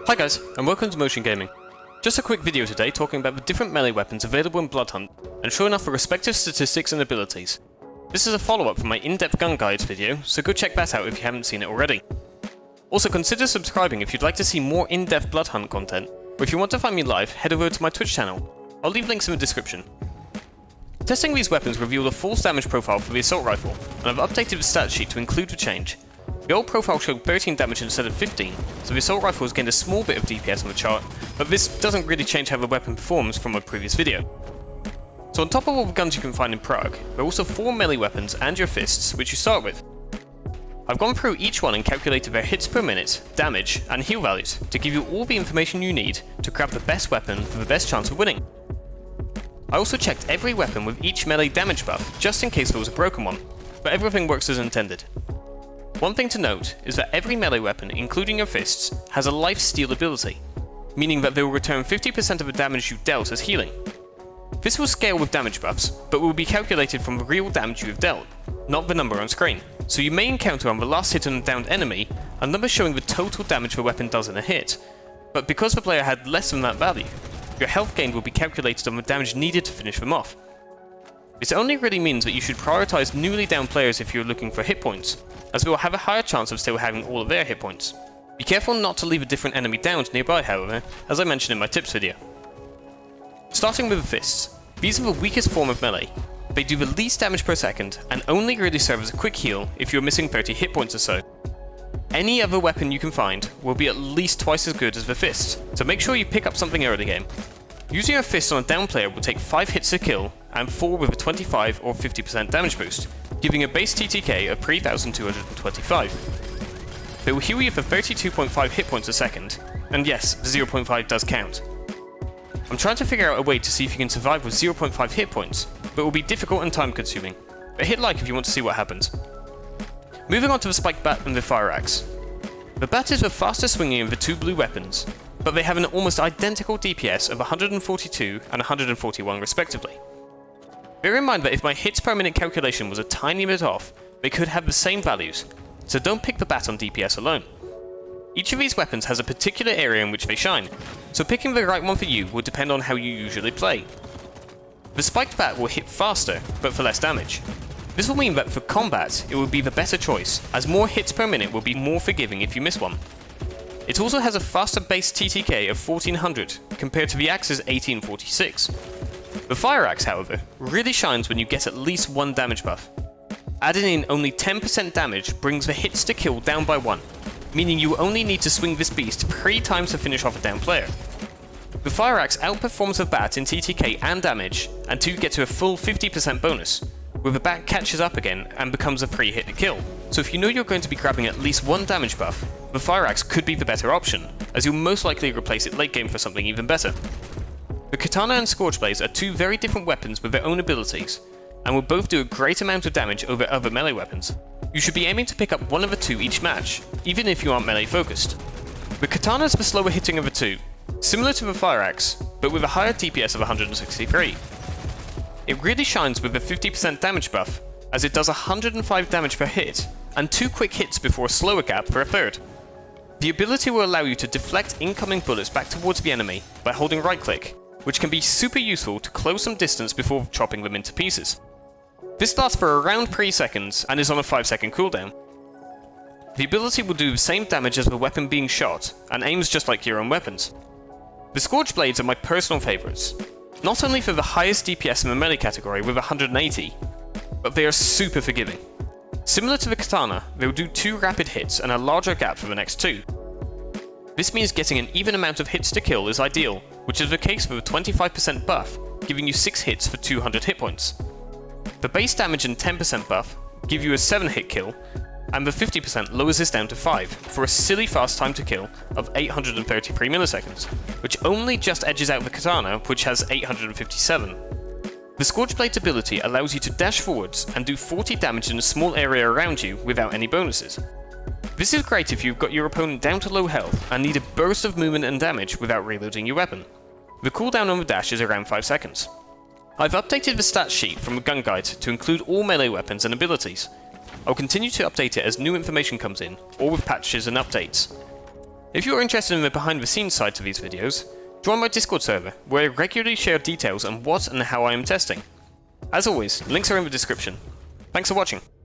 Hi guys, and welcome to Motion Gaming. Just a quick video today talking about the different melee weapons available in Bloodhunt and showing off the respective statistics and abilities. This is a follow-up from my in-depth gun guides video, so go check that out if you haven't seen it already. Also consider subscribing if you'd like to see more in-depth Bloodhunt content, or if you want to find me live, head over to my Twitch channel. I'll leave links in the description. Testing these weapons revealed a false damage profile for the assault rifle, and I've updated the stat sheet to include the change. The old profile showed 13 damage instead of 15, so the assault rifle has gained a small bit of DPS on the chart, but this doesn't really change how the weapon performs from my previous video. So on top of all the guns you can find in Prague, there are also 4 melee weapons and your fists, which you start with. I've gone through each one and calculated their hits per minute, damage, and heal values to give you all the information you need to grab the best weapon for the best chance of winning. I also checked every weapon with each melee damage buff, just in case there was a broken one, but everything works as intended. One thing to note is that every melee weapon, including your fists, has a life steal ability, meaning that they will return 50% of the damage you dealt as healing. This will scale with damage buffs, but will be calculated from the real damage you have dealt, not the number on screen. So you may encounter on the last hit on a downed enemy a number showing the total damage the weapon does in a hit, but because the player had less than that value, your health gained will be calculated on the damage needed to finish them off. This only really means that you should prioritize newly down players if you're looking for hit points, as they will have a higher chance of still having all of their hit points. Be careful not to leave a different enemy downed nearby, however, as I mentioned in my tips video. Starting with the fists, these are the weakest form of melee. They do the least damage per second, and only really serve as a quick heal if you're missing 30 hit points or so. Any other weapon you can find will be at least twice as good as the fist, so make sure you pick up something early game. Using a fist on a down player will take 5 hits to kill, and 4 with a 25 or 50% damage boost, giving a base TTK of 3225. They will heal you for 32.5 hit points a second, and yes, the 0.5 does count. I'm trying to figure out a way to see if you can survive with 0.5 hit points, but it will be difficult and time consuming, but hit like if you want to see what happens. Moving on to the spiked bat and the fire axe. The bat is the fastest swinging of the 2 blue weapons, but they have an almost identical DPS of 142 and 141 respectively. Bear in mind that if my hits per minute calculation was a tiny bit off, they could have the same values, so don't pick the bat on DPS alone. Each of these weapons has a particular area in which they shine, so picking the right one for you will depend on how you usually play. The spiked bat will hit faster, but for less damage. This will mean that for combat, it will be the better choice, as more hits per minute will be more forgiving if you miss one. It also has a faster base TTK of 1400 compared to the axe's 1846. The fire axe, however, really shines when you get at least 1 damage buff. Adding in only 10% damage brings the hits to kill down by 1, meaning you only need to swing this beast 3 times to finish off a down player. The fire axe outperforms the bat in TTK and damage, and to get to a full 50% bonus, where the bat catches up again and becomes a 3-hit to kill. So if you know you're going to be grabbing at least 1 damage buff, the fire axe could be the better option, as you'll most likely replace it late game for something even better. The Katana and Scorch blades are 2 very different weapons with their own abilities, and will both do a great amount of damage over other melee weapons. You should be aiming to pick up one of the 2 each match, even if you aren't melee focused. The Katana is the slower hitting of the 2, similar to the fire axe, but with a higher DPS of 163. It really shines with the 50% damage buff, as it does 105 damage per hit, and 2 quick hits before a slower gap for a third. The ability will allow you to deflect incoming bullets back towards the enemy by holding right click, which can be super useful to close some distance before chopping them into pieces. This lasts for around 3 seconds and is on a 5-second cooldown. The ability will do the same damage as the weapon being shot, and aims just like your own weapons. The Scorch blades are my personal favourites, not only for the highest DPS in the melee category with 180, but they are super forgiving. Similar to the Katana, they will do 2 rapid hits and a larger gap for the next 2. This means getting an even amount of hits to kill is ideal, which is the case with a 25% buff, giving you 6 hits for 200 hit points. The base damage and 10% buff give you a 7-hit kill, and the 50% lowers this down to 5, for a silly fast time to kill of 833 milliseconds, which only just edges out the Katana, which has 857. The Scorch Blade's ability allows you to dash forwards and do 40 damage in a small area around you without any bonuses. This is great if you've got your opponent down to low health and need a burst of movement and damage without reloading your weapon. The cooldown on the dash is around 5 seconds. I've updated the stat sheet from the gun guide to include all melee weapons and abilities. I'll continue to update it as new information comes in, or with patches and updates. If you are interested in the behind the scenes side to these videos, join my Discord server, where I regularly share details on what and how I am testing. As always, links are in the description. Thanks for watching.